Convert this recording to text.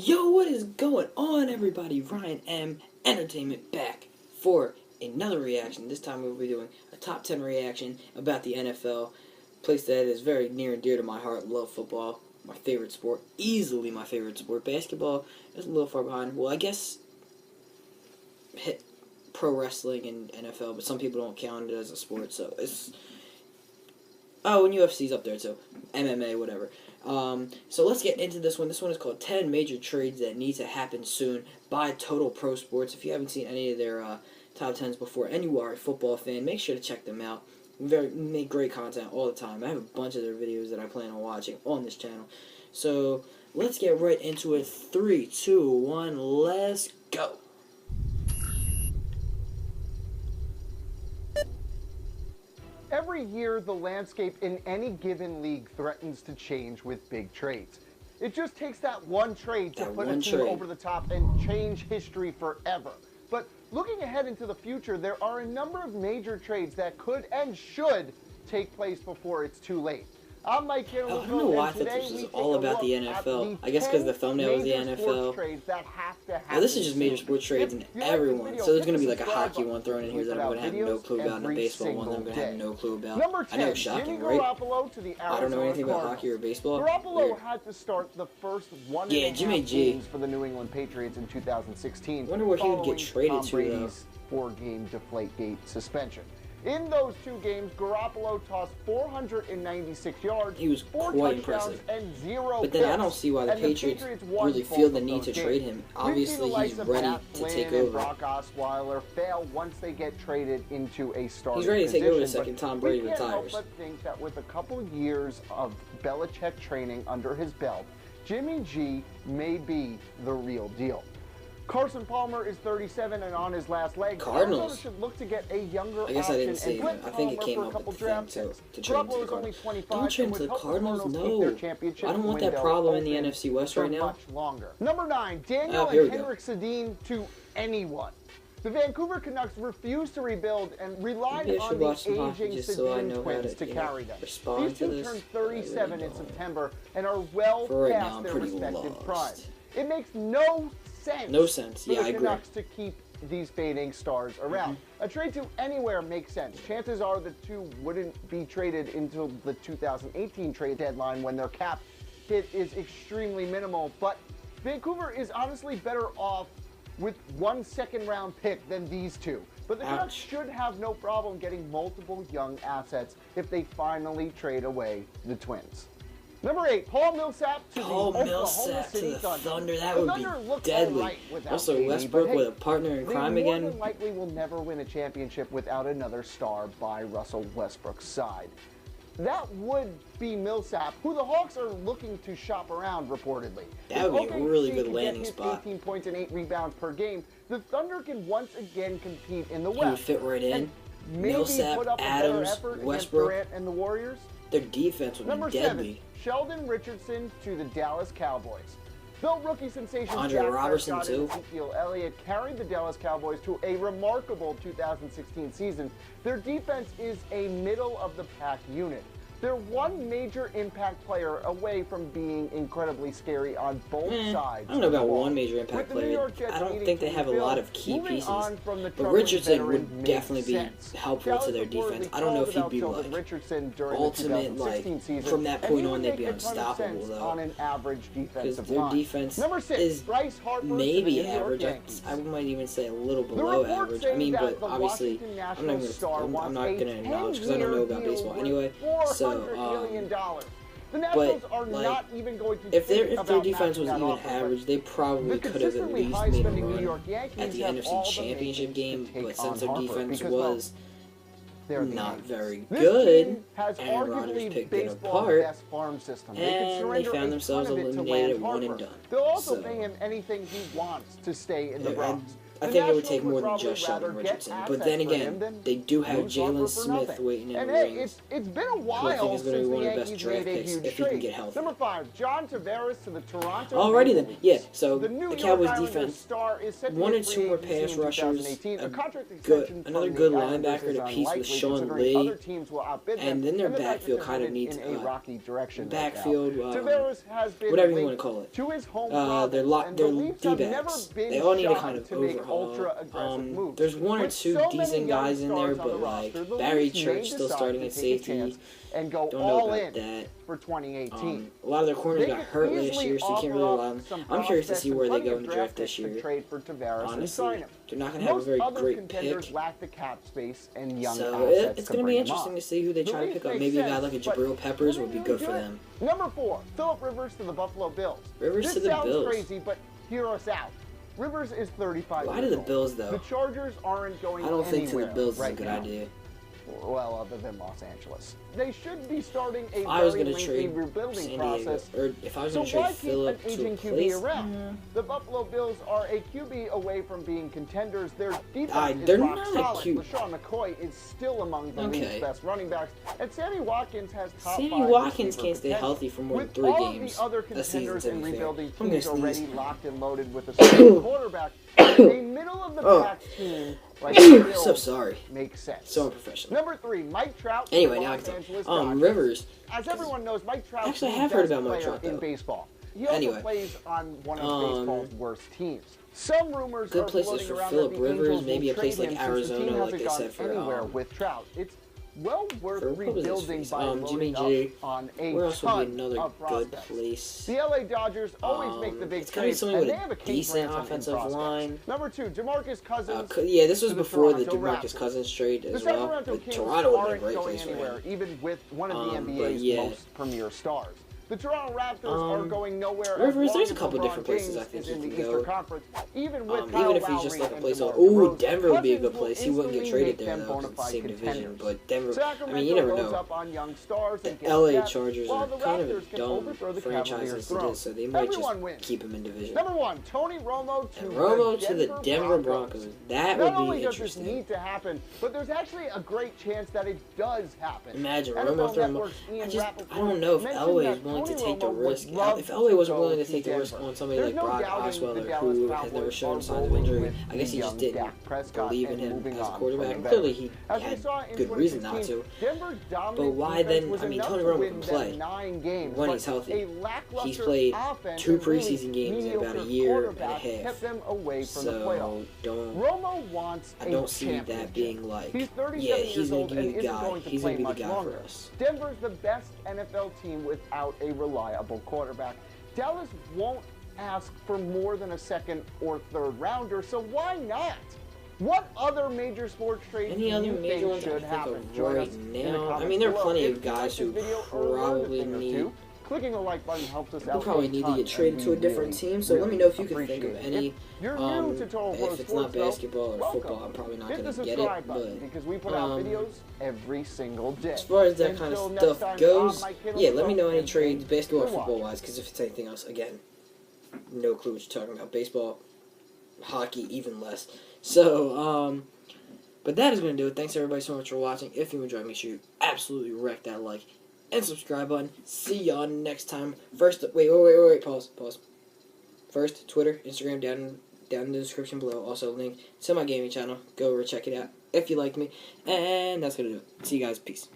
Yo, what is going on, everybody? Ryan M. Entertainment back for another reaction. This time we'll be doing a top 10 reaction about the NFL. Place that is very near and dear to my heart. Love football. My favorite sport. Easily my favorite sport. Basketball is a little far behind. Well, I guess hit pro wrestling and NFL, but some people don't count it as a sport, so it's... Oh, and UFC's up there too. MMA, whatever. So let's get into this one. This one is called 10 Major Trades That Need to Happen Soon by Total Pro Sports. If you haven't seen any of their top 10s before and you are a football fan, make sure to check them out. Make great content all the time. I have a bunch of their videos that I plan on watching on this channel. So let's get right into it. 3, 2, 1, let's go. Every year, the landscape in any given league threatens to change with big trades. It just takes that one trade to put a team over the top and change history forever. But looking ahead into the future, there are a number of major trades that could and should take place before it's too late. I'm Mike here. I don't know why I thought this was all about the NFL. I guess because the thumbnail was the NFL. Now this is just major sports trades and everyone. So there's going to be like a hockey one thrown in here that I'm going to have no clue about, and a baseball one that I'm going to have no clue about. I know it's shocking, right? I don't know anything about hockey or baseball. Garoppolo had to start the first one and a half JIMMYG games for the New England Patriots in 2016. I wonder where he would get traded to, though. 4-game Deflategate suspension. In those 2 games, Garoppolo tossed 496 yards, he was 4 quite touchdowns, impressive. and 0 But then I don't see why the Patriots really feel the need to trade him. Obviously, he's ready to take over. Brock Osweiler fail once they get traded into a starting He's ready to take over the position, second Tom Brady retires. We can't help but think that with a couple years of Belichick training under his belt, Jimmy G may be the real deal. Carson Palmer is 37 and on his last leg. Cardinals Should look to get a younger I guess I didn't option see and him. I think it came up with the thing to trade him to the Cardinals. Don't trade him to the Cardinals? No. I don't want that problem in the NFC West right now. Much longer. Number 9, Daniel and Henrik Sedin to anyone. The Vancouver Canucks refused to rebuild and relied on the aging Sedin twins to carry them. These two turned 37 in September and are well past their respective prime. It makes no sense. Yeah, I agree. For the Canucks to keep these fading stars around. A trade to anywhere makes sense. Chances are the two wouldn't be traded until the 2018 trade deadline when their cap hit is extremely minimal. But Vancouver is honestly better off with 1 second-round pick than these two. But the Canucks should have no problem getting multiple young assets if they finally trade away the Twins. Number 8, Paul Millsap to the Oklahoma City Thunder. That would be deadly. Also, Westbrook with a partner in crime again. More than likely will never win a championship without another star by Russell Westbrook's side. That would be Millsap, who the Hawks are looking to shop around, reportedly. That would be a really good landing spot. 18 points and 8 rebounds per game. The Thunder can once again compete in the West. He would fit right in. Millsap, Adams, Westbrook, Durant and the Warriors. Their defense would be deadly. 7, Sheldon Richardson to the Dallas Cowboys. Though rookie sensation Andre Robertson and Ezekiel Elliott carried the Dallas Cowboys to a remarkable 2016 season, their defense is a middle-of-the-pack unit. They're one major impact player away from being incredibly scary on both sides. I don't know about one major impact player. I don't think they have a lot of key pieces. But Richardson would definitely be helpful to their defense. I don't know if he'd be like ultimate, like from that point on they'd be unstoppable though. On an average defensive their defense is maybe average. I might even say a little below average. I mean, but obviously I'm not gonna acknowledge because I don't know about baseball anyway. So. The Nationals are not even going to if their defense was even average, they probably could have at least made a run at the NFC Championship game. But since their defense was not very good, Aaron Rodgers picked it apart, and they found themselves eliminated at 1 and done. They'll also pay him anything he wants to stay in the Bronx. I The think it would Nationals take more than probably just Sheldon rather get Richardson. But assets then for him again, than they do have lose Harper Jalen for Smith nothing. waiting in And the hey, wings. it's been a Who I while think is going to since be one the of the best Yankees draft made a picks huge if he can trade. get healthy. Number 5, John Tavares to the Toronto Alrighty Maple then, Leafs. yeah. So The New the York Cowboys Islanders defense, star is set to one or hit free two more agency pass in rushers, 2018. A contract good, extension another from good the Islanders linebacker is to piece with unlikely, Sean considering Lee, other teams will outbid them, and then their and the backfield Packers kind are of headed needs in a rocky direction backfield, right now. Tavares has been whatever you want linked to call it. to his home Their province, and the Leafs have never D-backs. been They all need to shy kind of to make overhaul. ultra-aggressive moves. There's one or With two so many decent young guys in there, stars on the but like roster, the Barry Leafs may Church still decide starting to at take a safety. chance and go Don't know all about in that. for 2018. A lot of their corners They got could hurt last easily year, so you can't offer really rely up on some them. I'm curious to prospects see and where they plenty go of in the draft draft this picks to year. trade for Tavares and Honestly, sign him. they're not going to have a Most very other great contenders pick. lack the cap space and young So assets it's to going to bring be them interesting up. to see who they try to The pick Leafs up. make Maybe a guy sense, like a but Jabril Peppers will would be they good do for it? them. Number 4, Phillip Rivers to the Buffalo Bills. Rivers This to the sounds Bills. crazy, but hear us out. Rivers is 35 Why years to the old. Bills, though? The Chargers aren't going I don't think to the anywhere Bills is right a good now. idea. Well, other than Los Angeles. They should be starting a If I was very going to lengthy trade rebuilding San Diego, process. or if I was So going to trade why keep an Phillip to aging replace, QB around? The Buffalo Bills are a QB away from being contenders. Their defense they're is rock not solid. cute. LaShawn McCoy is still among the Okay. league's best running backs, and Sammy Watkins has top Sammy 5 Watkins receiver can't stay potential. healthy for more than With 3 all games of the other a season, contenders to and be fair. rebuilding I'm going teams to already sneeze. locked and loaded with a starting quarterback, a middle-of-the-pack team like the Bills So sorry. makes sense. So unprofessional. Number 3, Mike Trout. to Anyway, the now I Los can Angeles talk. Dodgers. Rivers. As everyone knows, Mike Trout is Actually, I the have heard best about Mike player Trout, in though. baseball. He also Anyway. plays on one of baseball's worst teams. Some rumors Good are places floating for around Phillip that the Rivers, Angels maybe will a place trade like him since the Arizona, team like hasn't they gone said for, anywhere with Trout. It's well worth for- what was his rebuilding face? by Jimmy loading G. up on a Where else would ton be another of good prospects. place? The LA Dodgers always make the big It's gotta be trades, somebody and with they have a a King decent Branson in offensive prospects. line. Number 2, DeMarcus Cousins. Yeah, this was to the before the Toronto DeMarcus Raptors. Cousins trade The as well. Sacramento But Kings Toronto would be a aren't great going place for anywhere, him. even with one of the But NBA's yeah. most premier stars. The Toronto Raptors are going nowhere. as Rivers, long there's as a couple LeBron different places James I think is he in the can Eastern go. Conference, even with Even Kyle if he's just Lowry like a and place DeMar like, ooh, DeRozan, Denver would be a good Cousins will place. He wouldn't get instantly traded make there them though, 'cause it's the bona same fide division. contenders. But Denver, Sacramento I mean, you never loads know. up on young stars and The gets LA depth, Chargers while are the kind of a Raptors can dumb overthrow the franchise Cavaliers' as it throne. is, so they might Everyone just wins. keep him in division. Number 1, Tony Romo to And Romo to the the Denver Broncos. That Not would only be does this interesting. need to happen, but there's actually a great chance that it does happen. Imagine NFL Romo throwing. Network's Ian I Rappaport don't know if mentioned Elway that is willing to Tony take the Romo would risk. love If to Elway wasn't go willing to to take the risk Denver. on somebody There's like no Brock doubting Osweiler, the Dallas who has Cowboys never are shown signs of rolling injury, with I guess he the just young didn't Dak Prescott believe in and him moving as a on from quarterback. the Clearly, veterans. he As we had saw in good reason not 2016, to. Denver's dominant But why defense then? was I mean, enough Tony to Romo win can them play 9 games, when but he's healthy. a lackluster He's played offense 2 and really preseason games in about a mediocre year and a quarterback half. kept them away from the So playoffs. Romo wants I a don't see that championship. being like, He's 37 yeah, years he's gonna old give and you the isn't guy. going to He's play gonna be the much guy longer. for us. Denver's the best NFL team without a reliable quarterback. Dallas won't ask for more than a second or third rounder, so why not? What other major sports trades do Any other you major think ones I should can happen? think of Join right us in the now? I comments mean, there are below. plenty If of you like guys this who video or learned a probably thing or need. two, clicking a like button helps us You out. probably a need to ton, get traded and to a we different really, team. So let me know if you can think appreciate of it. any. If you're new to Total World If it's Sports, not though, basketball or welcome. football, I'm probably not Hit going the to get subscribe it. button But because we put out videos every single day. as far as that kind of Until next stuff time, goes, I'm Mike Kittle, yeah, let me know any and trades, thanks basketball or for football watching. wise. Because if it's anything else, again, no clue what you're talking about. Baseball, hockey, even less. So, but that is going to do it. Thanks everybody so much for watching. If you enjoyed, make sure you absolutely wreck that like and subscribe button. See y'all next time. First, wait, pause. First, Twitter, Instagram, down in the description below. Also, link to my gaming channel. Go over, check it out if you like me. And that's going to do it. See you guys. Peace.